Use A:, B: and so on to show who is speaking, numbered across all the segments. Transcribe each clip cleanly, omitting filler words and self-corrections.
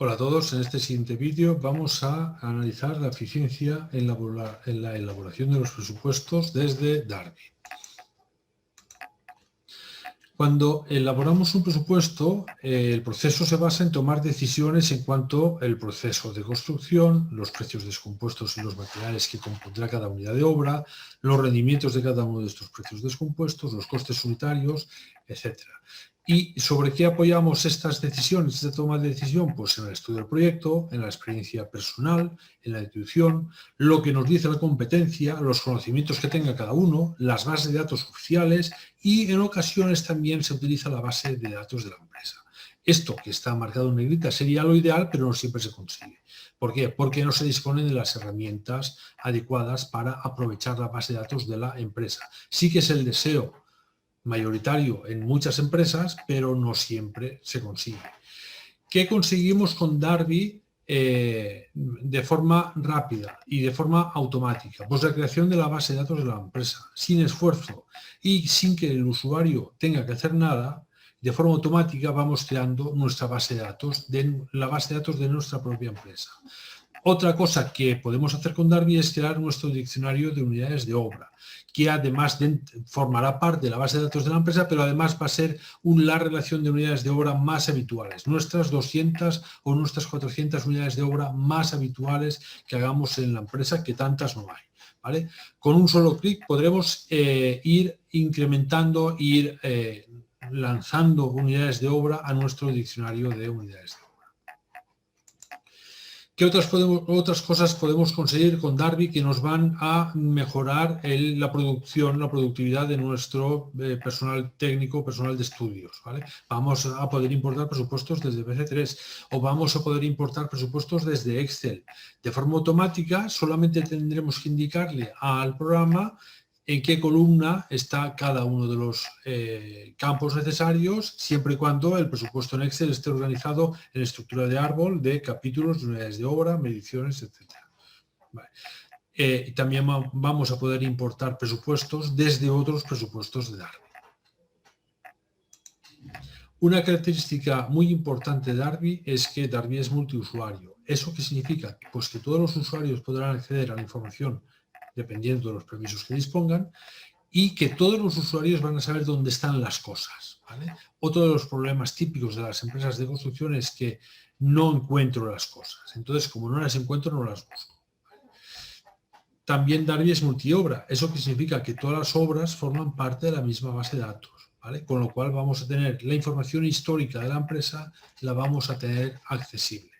A: Hola a todos, en este siguiente vídeo vamos a analizar la eficiencia en la elaboración de los presupuestos desde Darby. Cuando elaboramos un presupuesto, el proceso se basa en tomar decisiones en cuanto al proceso de construcción, los precios descompuestos y los materiales que compondrá cada unidad de obra, los rendimientos de cada uno de estos precios descompuestos, los costes unitarios, etc. ¿Y sobre qué apoyamos estas decisiones, esta toma de decisión? Pues en el estudio del proyecto, en la experiencia personal, en la intuición, lo que nos dice la competencia, los conocimientos que tenga cada uno, las bases de datos oficiales y en ocasiones también se utiliza la base de datos de la empresa. Esto que está marcado en negrita sería lo ideal, pero no siempre se consigue. ¿Por qué? Porque no se disponen de las herramientas adecuadas para aprovechar la base de datos de la empresa. Sí que es el deseo mayoritario en muchas empresas, pero no siempre se consigue. ¿Qué conseguimos con Darby de forma rápida y de forma automática? Pues la creación de la base de datos de la empresa, sin esfuerzo y sin que el usuario tenga que hacer nada. De forma automática vamos creando nuestra base de datos, la base de datos de nuestra propia empresa. Otra cosa que podemos hacer con Darby es crear nuestro diccionario de unidades de obra, que además formará parte de la base de datos de la empresa, pero además va a ser la relación de unidades de obra más habituales, nuestras 200 o nuestras 400 unidades de obra más habituales que hagamos en la empresa, que tantas no hay. ¿Vale? Con un solo clic podremos ir incrementando, lanzando unidades de obra a nuestro diccionario de unidades de obra. ¿Qué otras cosas podemos conseguir con Darby que nos van a mejorar la productividad de nuestro personal técnico, personal de estudios? ¿Vale? Vamos a poder importar presupuestos desde BC3 o vamos a poder importar presupuestos desde Excel. De forma automática solamente tendremos que indicarle al programa en qué columna está cada uno de los campos necesarios, siempre y cuando el presupuesto en Excel esté organizado en estructura de árbol, de capítulos, de unidades de obra, mediciones, etc. Vale. También vamos a poder importar presupuestos desde otros presupuestos de Darby. Una característica muy importante de Darby es que Darby es multiusuario. ¿Eso qué significa? Pues que todos los usuarios podrán acceder a la información dependiendo de los permisos que dispongan, y que todos los usuarios van a saber dónde están las cosas. ¿Vale? Otro de los problemas típicos de las empresas de construcción es que no encuentro las cosas. Entonces, como no las encuentro, no las busco. También Darby es multiobra. Eso que significa que todas las obras forman parte de la misma base de datos. ¿Vale? Con lo cual vamos a tener la información histórica de la empresa, la vamos a tener accesible.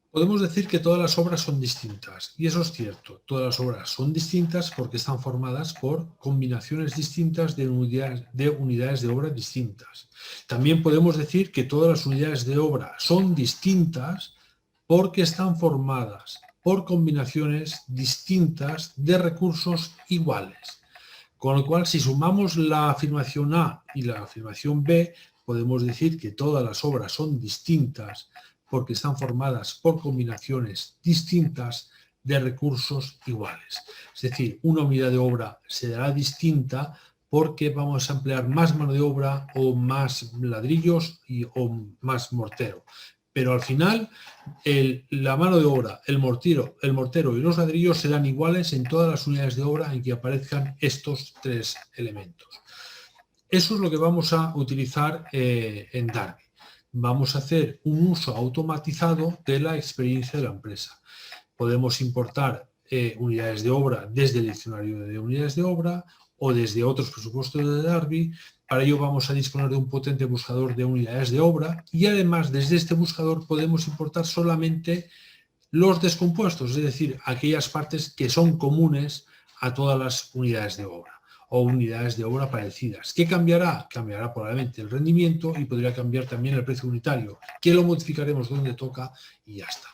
A: Podemos decir que todas las obras son distintas, y eso es cierto. Todas las obras son distintas porque están formadas por combinaciones distintas de unidades de obra distintas. También podemos decir que todas las unidades de obra son distintas porque están formadas por combinaciones distintas de recursos iguales. Con lo cual, si sumamos la afirmación A y la afirmación B, podemos decir que todas las obras son distintas porque están formadas por combinaciones distintas de recursos iguales. Es decir, una unidad de obra será distinta porque vamos a emplear más mano de obra o más ladrillos o más mortero. Pero al final, la mano de obra, el mortero y los ladrillos serán iguales en todas las unidades de obra en que aparezcan estos tres elementos. Eso es lo que vamos a utilizar en Darby. Vamos a hacer un uso automatizado de la experiencia de la empresa. Podemos importar unidades de obra desde el diccionario de unidades de obra o desde otros presupuestos de Darby. Para ello vamos a disponer de un potente buscador de unidades de obra y además desde este buscador podemos importar solamente los descompuestos, es decir, aquellas partes que son comunes a todas las unidades de obra o unidades de obra parecidas. ¿Qué cambiará? Cambiará probablemente el rendimiento y podría cambiar también el precio unitario, que lo modificaremos donde toca y ya está.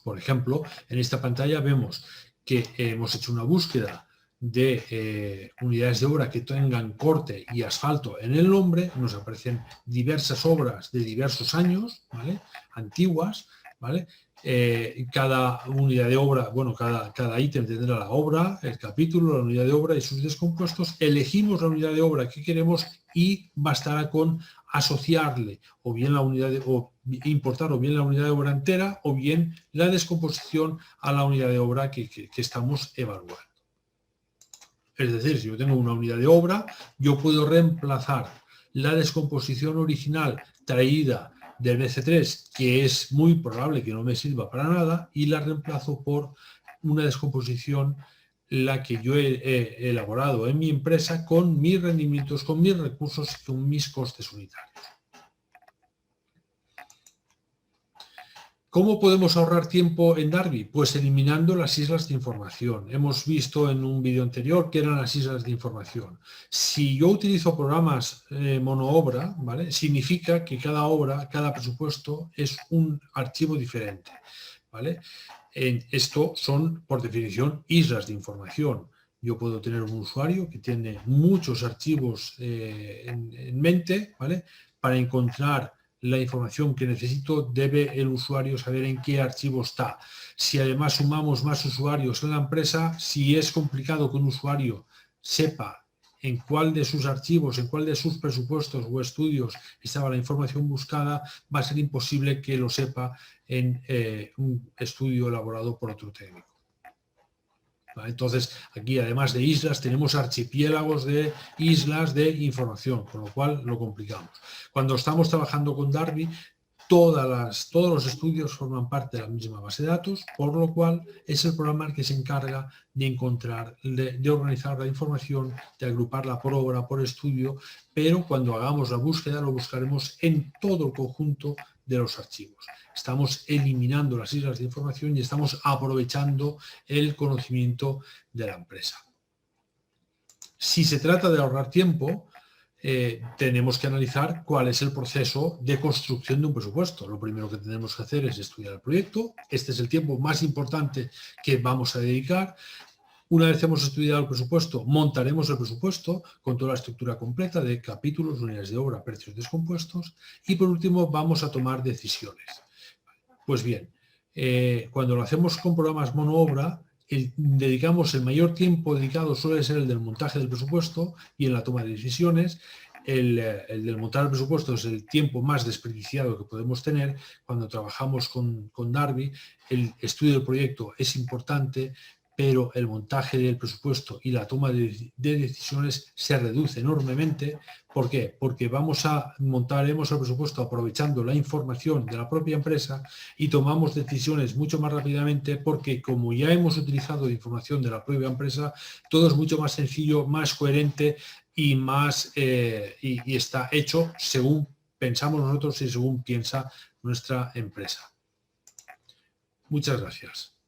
A: Por ejemplo, en esta pantalla vemos que hemos hecho una búsqueda de unidades de obra que tengan corte y asfalto en el nombre. Nos aparecen diversas obras de diversos años, ¿vale? Antiguas, ¿vale? Cada unidad de obra, bueno, cada ítem tendrá la obra, el capítulo, la unidad de obra y sus descompuestos. Elegimos la unidad de obra que queremos y bastará con asociarle o bien la unidad o importar o bien la unidad de obra entera o bien la descomposición a la unidad de obra que estamos evaluando. Es decir, si yo tengo una unidad de obra, yo puedo reemplazar la descomposición original traída del BC3, que es muy probable que no me sirva para nada, y la reemplazo por una descomposición la que yo he elaborado en mi empresa con mis rendimientos, con mis recursos y con mis costes unitarios. ¿Cómo podemos ahorrar tiempo en Darby? Pues eliminando las islas de información. Hemos visto en un vídeo anterior que eran las islas de información. Si yo utilizo programas monoobra, ¿vale? Significa que cada obra, cada presupuesto es un archivo diferente, ¿vale? Esto son, por definición, islas de información. Yo puedo tener un usuario que tiene muchos archivos en mente, ¿vale? Para encontrar la información que necesito, debe el usuario saber en qué archivo está. Si además sumamos más usuarios en la empresa, si es complicado que un usuario sepa en cuál de sus archivos, en cuál de sus presupuestos o estudios estaba la información buscada, va a ser imposible que lo sepa en un estudio elaborado por otro técnico. Entonces, aquí además de islas, tenemos archipiélagos de islas de información, con lo cual lo complicamos. Cuando estamos trabajando con Darby, todos los estudios forman parte de la misma base de datos, por lo cual es el programa el que se encarga de encontrar, de organizar la información, de agruparla por obra, por estudio, pero cuando hagamos la búsqueda lo buscaremos en todo el conjunto de los archivos. Estamos eliminando las islas de información y estamos aprovechando el conocimiento de la empresa. Si se trata de ahorrar tiempo, tenemos que analizar cuál es el proceso de construcción de un presupuesto. Lo primero que tenemos que hacer es estudiar el proyecto. Este es el tiempo más importante que vamos a dedicar. Una vez hemos estudiado el presupuesto, montaremos el presupuesto con toda la estructura completa de capítulos, unidades de obra, precios descompuestos y por último vamos a tomar decisiones. Pues bien, cuando lo hacemos con programas monoobra, dedicamos el mayor tiempo dedicado suele ser el del montaje del presupuesto y en la toma de decisiones. El del montar el presupuesto es el tiempo más desperdiciado que podemos tener. Cuando trabajamos con Darby, el estudio del proyecto es importante, pero el montaje del presupuesto y la toma de decisiones se reduce enormemente. ¿Por qué? Porque montaremos el presupuesto aprovechando la información de la propia empresa y tomamos decisiones mucho más rápidamente porque como ya hemos utilizado información de la propia empresa, todo es mucho más sencillo, más coherente y y está hecho según pensamos nosotros y según piensa nuestra empresa. Muchas gracias.